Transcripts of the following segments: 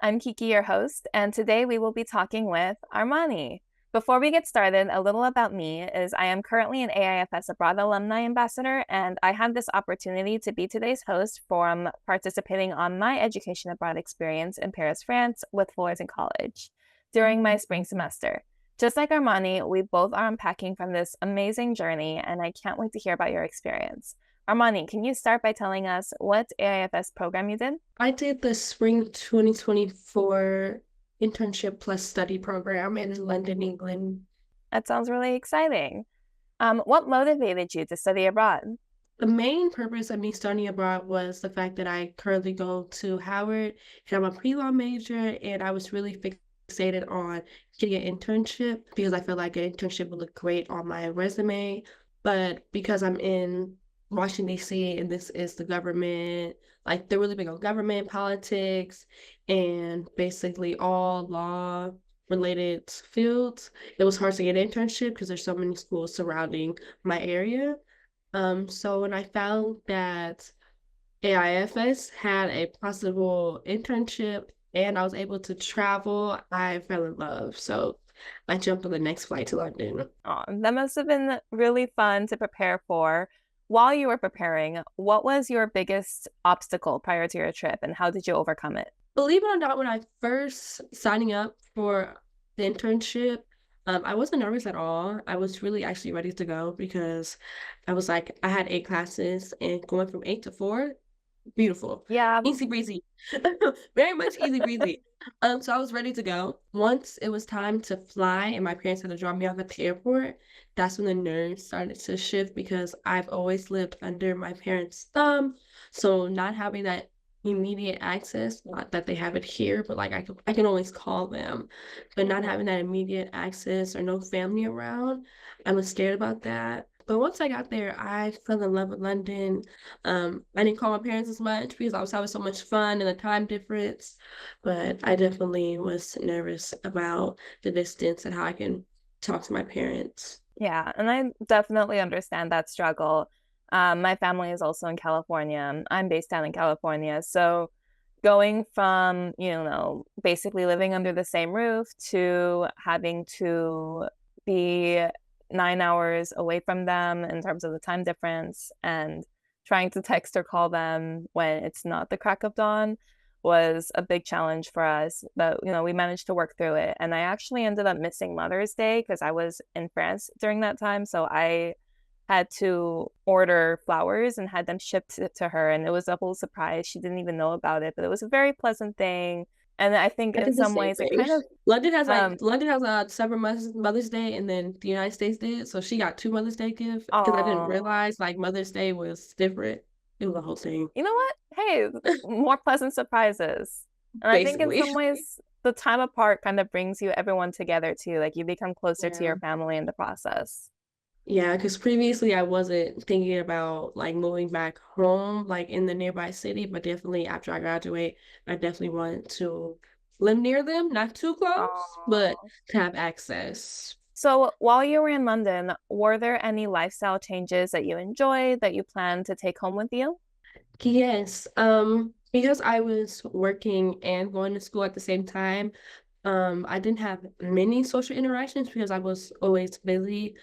I'm Kiki, your host, and today we will be talking with Armani. Before we get started, a little about me is I am currently an AIFS Abroad alumni ambassador, and I had this opportunity to be today's host from participating on my education abroad experience in Paris, France with 𝗟𝗘𝗧'𝗦 during my spring semester. Just like Armani, we both are unpacking from this amazing journey, and I can't wait to hear about your experience. Armani, can you start by telling us what AIFS program you did? I did the spring 2024 internship plus study program in London, England. That sounds really exciting. What motivated you to study abroad? The main purpose of me studying abroad was the fact that I currently go to Howard and I'm a pre-law major, and I was really fixated on getting an internship because I feel like an internship would look great on my resume. But because I'm in Washington, D.C., and this is the government, like they're really big on government, politics, and basically all law related fields, it was hard to get an internship because there's so many schools surrounding my area. So when I found that AIFS had a possible internship and I was able to travel, I fell in love. So I jumped on the next flight to London. Oh, that must have been really fun to prepare for. While you were preparing, what was your biggest obstacle prior to your trip, and how did you overcome it? Believe it or not, when I first signing up for the internship, I wasn't nervous at all. I was really actually ready to go because I was like, I had 8 classes and going from 8 to 4, beautiful. Yeah, Easy breezy. Very much easy breezy. So I was ready to go. Once it was time to fly and my parents had to drop me off at the airport, that's when the nerves started to shift because I've always lived under my parents' thumb. So not having that immediate access, not that they have it here, but like I can always call them, but not having that immediate access or no family around, I was scared about that. But once I got there, I fell in love with London. I didn't call my parents as much because I was having so much fun and the time difference, but I definitely was nervous about the distance and how I can talk to my parents. yeah, and I definitely understand that struggle. My family is also in California. I'm based down in California, so going from, basically living under the same roof to having to be 9 hours away from them in terms of the time difference and trying to text or call them when it's not the crack of dawn was a big challenge for us. But, we managed to work through it. And I actually ended up missing Mother's Day because I was in France during that time. So I had to order flowers and had them shipped to her. And it was a whole surprise. She didn't even know about it, but it was a very pleasant thing. And I think I in did the some same ways it thing. kind of, London has a separate Mother's Day, and then the United States did. So she got 2 Mother's Day gifts because I didn't oh, realize like Mother's Day was different. It was a whole thing, you know what? Hey, more pleasant surprises. And I think in basically. some ways, the time apart kind of brings everyone together too. Like you become closer to Yeah. your family in the process. Yeah, because previously I wasn't thinking about like moving back home, like in the nearby city, but definitely after I graduate, I definitely want to live near them, not too close, but Oh. to have access. So while you were in London, were there any lifestyle changes that you enjoyed that you plan to take home with you? Yes, because I was working and going to school at the same time, I didn't have many social interactions because I was always busy,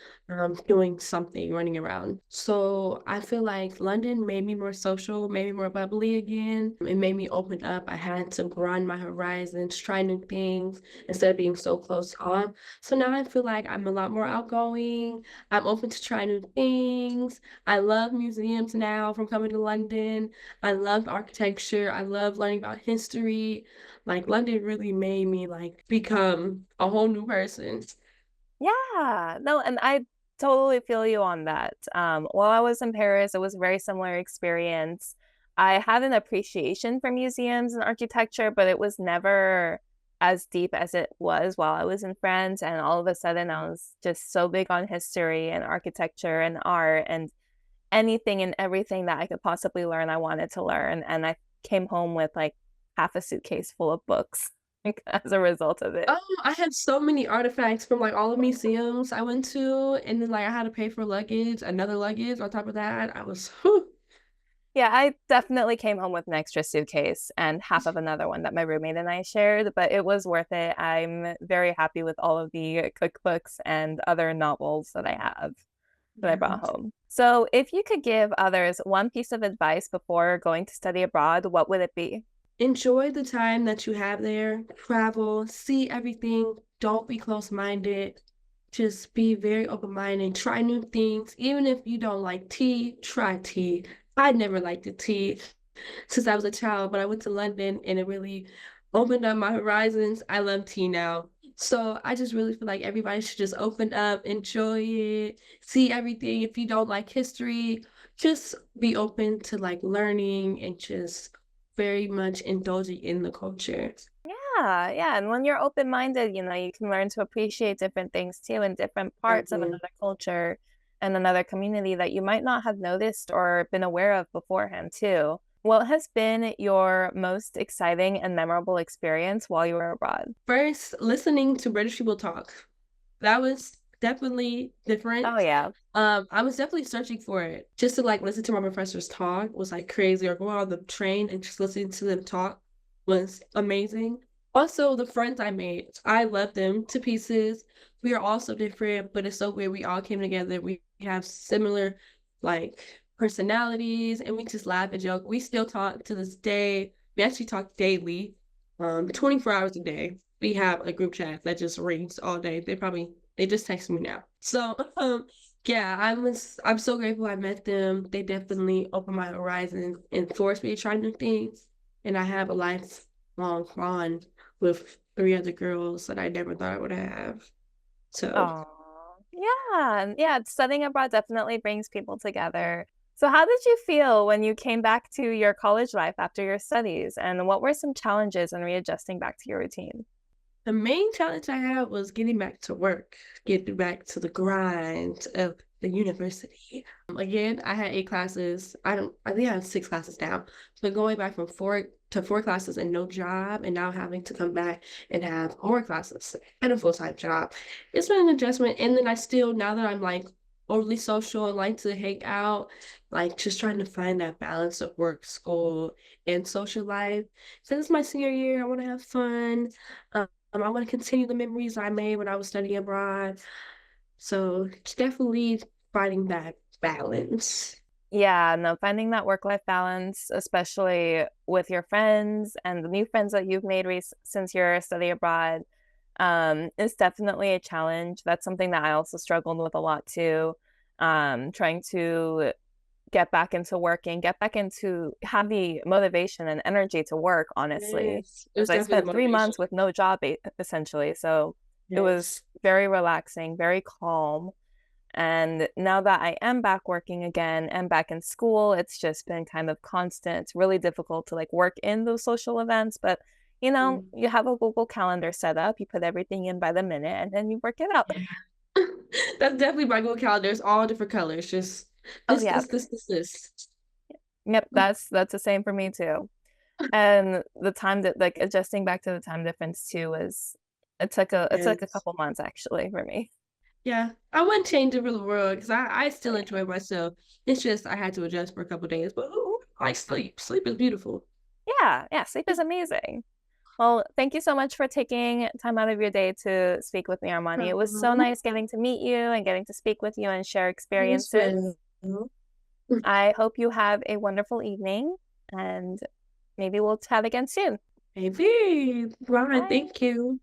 doing something, running around. So I feel like London made me more social, made me more bubbly again. It made me open up. I had to broaden my horizons, try new things instead of being so closed off. So now I feel like I'm a lot more outgoing. I'm open to try new things. I love museums now from coming to London. I love architecture. I love learning about history. Like London really made me like become a whole new person. Yeah, no, and I totally feel you on that. While I was in Paris, it was a very similar experience. I had an appreciation for museums and architecture, but it was never as deep as it was while I was in France. And all of a sudden, I was just so big on history and architecture and art and anything and everything that I could possibly learn, I wanted to learn. And I came home with like half a suitcase full of books like, as a result of it. I had so many artifacts from like all the museums I went to, and then like I had to pay for luggage, another luggage on top of that. I was, whew. Yeah, I definitely came home with an extra suitcase and half of another one that my roommate and I shared, but it was worth it. I'm very happy with all of the cookbooks and other novels that I have that I Yeah. brought home. So, if you could give others one piece of advice before going to study abroad, what would it be? Enjoy the time that you have there, travel, see everything. Don't be close-minded. Just be very open-minded, try new things. Even if you don't like tea, try tea. I never liked the tea since I was a child, but I went to London and it really opened up my horizons. I love tea now. So I just really feel like everybody should just open up, enjoy it, see everything. If you don't like history, just be open to like learning and just very much indulging in the culture. Yeah, yeah. And when you're open-minded, you can learn to appreciate different things too in different parts of Mhm. another culture and another community that you might not have noticed or been aware of beforehand too. What has been your most exciting and memorable experience while you were abroad? First, listening to British people talk. That was definitely Oh different. yeah. I was definitely searching for it. Just to like listen to my professors talk was like crazy, or go on the train and just listening to them talk was amazing. Also, the friends I made, I love them to pieces. We are all so different, but it's so weird. We all came together. We have similar like personalities and we just laugh and joke. We still talk to this day. We actually talk daily, 24 hours a day. We have a group chat that just rings all day. They just text me now. So yeah, I'm so grateful I met them. They definitely opened my horizon and forced me to try new things. And I have a lifelong bond with three other girls that I never thought I would have. So Oh, yeah. Yeah, studying abroad definitely brings people together. So how did you feel when you came back to your college life after your studies, and what were some challenges in readjusting back to your routine? the main challenge I had was getting back to work, getting back to the grind of the university. Again, I had 8 classes. I think I have 6 classes now. But going back from 4 to 4 classes and no job, and now having to come back and have more classes and a full-time job. It's been an adjustment. And then now that I'm like overly social and like to hang out, like just trying to find that balance of work, school, and social life. Since it's my senior year, I want to have fun. I want to continue the memories I made when I was studying abroad. So it's definitely finding that balance. Yeah, no, finding that work-life balance, especially with your friends and the new friends that you've made since your study abroad, is definitely a challenge. That's something that I also struggled with a lot too. Trying to get back into working, get back into have the motivation and energy to work, honestly. Yes, it Because was I definitely the spent three motivation. months with no job, essentially. So it was Yes. very relaxing, very calm. And now that I am back working again and back in school, it's just been kind of constant. It's really difficult to like work in those social events, but Mm. you have a Google Calendar set up, you put everything in by the minute, and then you work it out. Yeah. That's definitely my Google Calendar. It's all different colors. Just Oh yeah. this. Yep, that's the same for me too. And the time that like adjusting back to the time difference too was it took a Yes. couple months actually for me. Yeah. I wouldn't change it for the world because I Oh still yeah. enjoy myself. It's just I had to adjust for a couple days. But ooh, I sleep. Sleep is beautiful. Yeah, yeah, sleep is amazing. Well, thank you so much for taking time out of your day to speak with me, Armani. It was so Um, nice getting to meet you and getting to speak with you and share you as experiences. well. I hope you have a wonderful evening and maybe we'll chat again soon. Maybe. Right. Bye. Thank you.